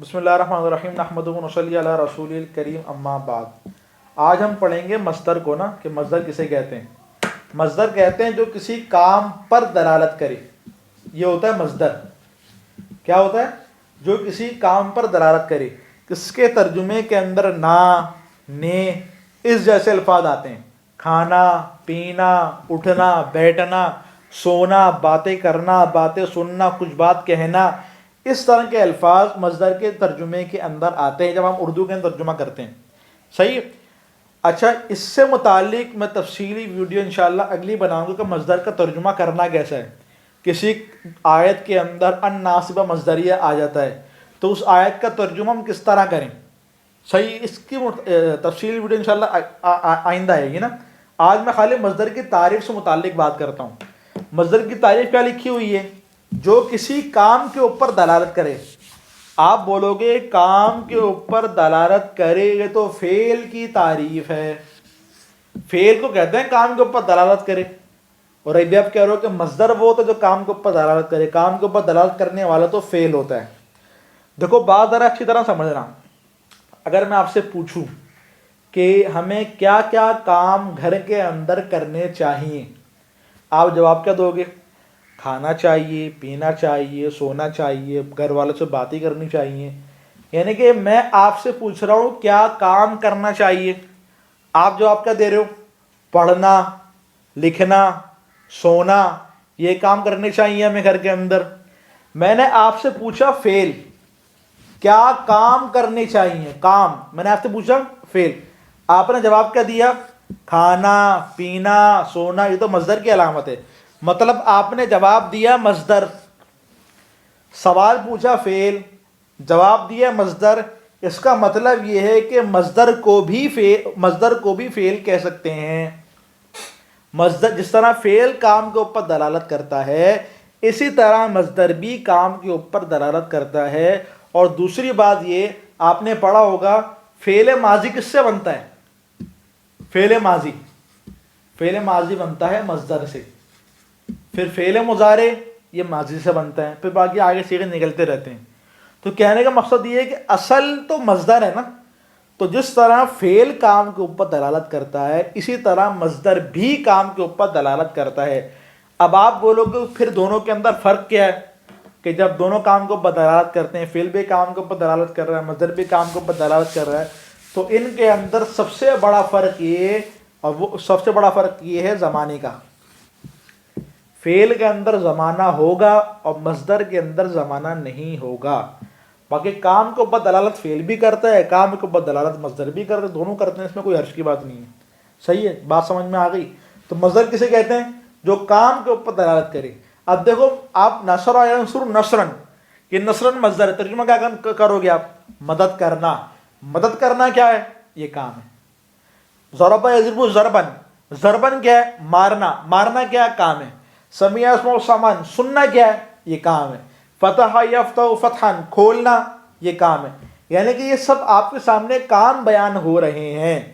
بسم اللہ الرحمن الرحیم نحمدہ و نصلی علی رسول الکریم اما بعد۔ آج ہم پڑھیں گے مصدر کو نا، کہ مصدر کسے کہتے ہیں۔ مصدر کہتے ہیں جو کسی کام پر دلالت کرے، یہ ہوتا ہے مصدر۔ کیا ہوتا ہے؟ جو کسی کام پر دلالت کرے، کس کے ترجمے کے اندر نا، نے، اس جیسے الفاظ آتے ہیں۔ کھانا، پینا، اٹھنا، بیٹھنا، سونا، باتیں کرنا، باتیں سننا، کچھ بات کہنا، اس طرح کے الفاظ مصدر کے ترجمے کے اندر آتے ہیں جب ہم اردو کے اندر ترجمہ کرتے ہیں۔ صحیح؟ اچھا، اس سے متعلق میں تفصیلی ویڈیو انشاءاللہ اگلی بناؤں گا کہ مصدر کا ترجمہ کرنا کیسا ہے۔ کسی آیت کے اندر ان ناصبہ مصدریہ آ جاتا ہے تو اس آیت کا ترجمہ ہم کس طرح کریں۔ صحیح، اس کی تفصیلی ویڈیو انشاءاللہ آئندہ آئے گی نا۔ آج میں خالی مصدر کی تعریف سے متعلق بات کرتا ہوں۔ مصدر کی تعریف کیا لکھی ہوئی ہے؟ جو کسی کام کے اوپر دلالت کرے۔ آپ بولو گے کام کے اوپر دلالت کرے، یہ تو فعل کی تعریف ہے۔ فعل کو کہتے ہیں کام کے اوپر دلالت کرے، اور ابھی آپ کہہ رہے ہو کہ مصدر وہ ہوتا ہے جو کام کے اوپر دلالت کرے۔ کام کے اوپر دلالت کرنے والا تو فعل ہوتا ہے۔ دیکھو بات ذرا اچھی طرح سمجھنا۔ اگر میں آپ سے پوچھوں کہ ہمیں کیا کیا کام گھر کے اندر کرنے چاہیے، آپ جواب کیا دو گے؟ کھانا چاہیے، پینا چاہیے، سونا چاہیے، گھر والوں سے باتیں کرنی چاہیے۔ یعنی کہ میں آپ سے پوچھ رہا ہوں کیا کام کرنا چاہیے، آپ جواب کیا دے رہے ہو؟ پڑھنا، لکھنا، سونا، یہ کام کرنے چاہیے ہمیں گھر کے اندر۔ میں نے آپ سے پوچھا فعل، کیا کام کرنے چاہیے، کام میں نے آپ سے پوچھا فعل، آپ نے جواب کیا دیا؟ کھانا، پینا، سونا۔ یہ تو مصدر کی علامت ہے، مطلب آپ نے جواب دیا مصدر۔ سوال پوچھا فعل، جواب دیا مصدر۔ اس کا مطلب یہ ہے کہ مصدر کو بھی فعل کہہ سکتے ہیں۔ مصدر جس طرح فعل کام کے اوپر دلالت کرتا ہے، اسی طرح مصدر بھی کام کے اوپر دلالت کرتا ہے۔ اور دوسری بات یہ آپ نے پڑھا ہوگا، فعل ماضی کس سے بنتا ہے؟ فعل ماضی بنتا ہے مصدر سے، پھر فعل مضارع یہ ماضی سے بنتا ہے، پھر باقی آگے صیغے نکلتے رہتے ہیں۔ تو کہنے کا مقصد یہ ہے کہ اصل تو مصدر ہے نا، تو جس طرح فعل کام کے اوپر دلالت کرتا ہے، اسی طرح مصدر بھی کام کے اوپر دلالت کرتا ہے۔ اب آپ بولو گے پھر دونوں کے اندر فرق کیا ہے؟ کہ جب دونوں کام کے اوپر دلالت کرتے ہیں، فعل بھی کام کے اوپر دلالت کر رہا ہے، مصدر بھی کام کے اوپر دلالت کر رہا ہے، تو ان کے اندر سب سے بڑا فرق یہ ہے زمانے کا۔ فعل کے اندر زمانہ ہوگا اور مصدر کے اندر زمانہ نہیں ہوگا۔ باقی کام کے اوپر دلالت فعل بھی کرتا ہے، کام کے اوپر دلالت مصدر بھی کرتا ہے، دونوں کرتے ہیں، اس میں کوئی حرج کی بات نہیں ہے۔ صحیح ہے، بات سمجھ میں آ گئی؟ تو مصدر کسے کہتے ہیں؟ جو کام کے اوپر دلالت کرے۔ اب دیکھو آپ نصر ینصر نصرن، یہ نصرن مصدر ہے، ترجمہ کیا کرو گے آپ؟ مدد کرنا۔ مدد کرنا کیا ہے؟ یہ کام ہے۔ ضرب یضرب ضربن، ضربن کیا ہے؟ مارنا۔ مارنا کیا کام ہے؟ سمیع یسمع سمعن، سننا کیا ہے؟ یہ کام ہے۔ فتح یفتح فتحا، کھولنا، یہ کام ہے۔ یعنی کہ یہ سب آپ کے سامنے کام بیان ہو رہے ہیں۔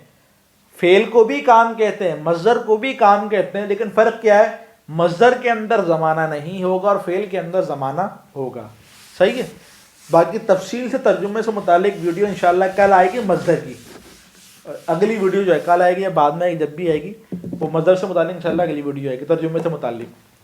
فعل کو بھی کام کہتے ہیں، مصدر کو بھی کام کہتے ہیں، لیکن فرق کیا ہے؟ مصدر کے اندر زمانہ نہیں ہوگا اور فعل کے اندر زمانہ ہوگا۔ صحیح ہے؟ باقی تفصیل سے ترجمے سے متعلق ویڈیو انشاءاللہ کل آئے گی مصدر کی۔ اگلی ویڈیو جو ہے کل آئے گی یا بعد میں جب بھی آئے گی، وہ مصدر سے متعلق انشاءاللہ اگلی ویڈیو آئے گی ترجمے سے متعلق۔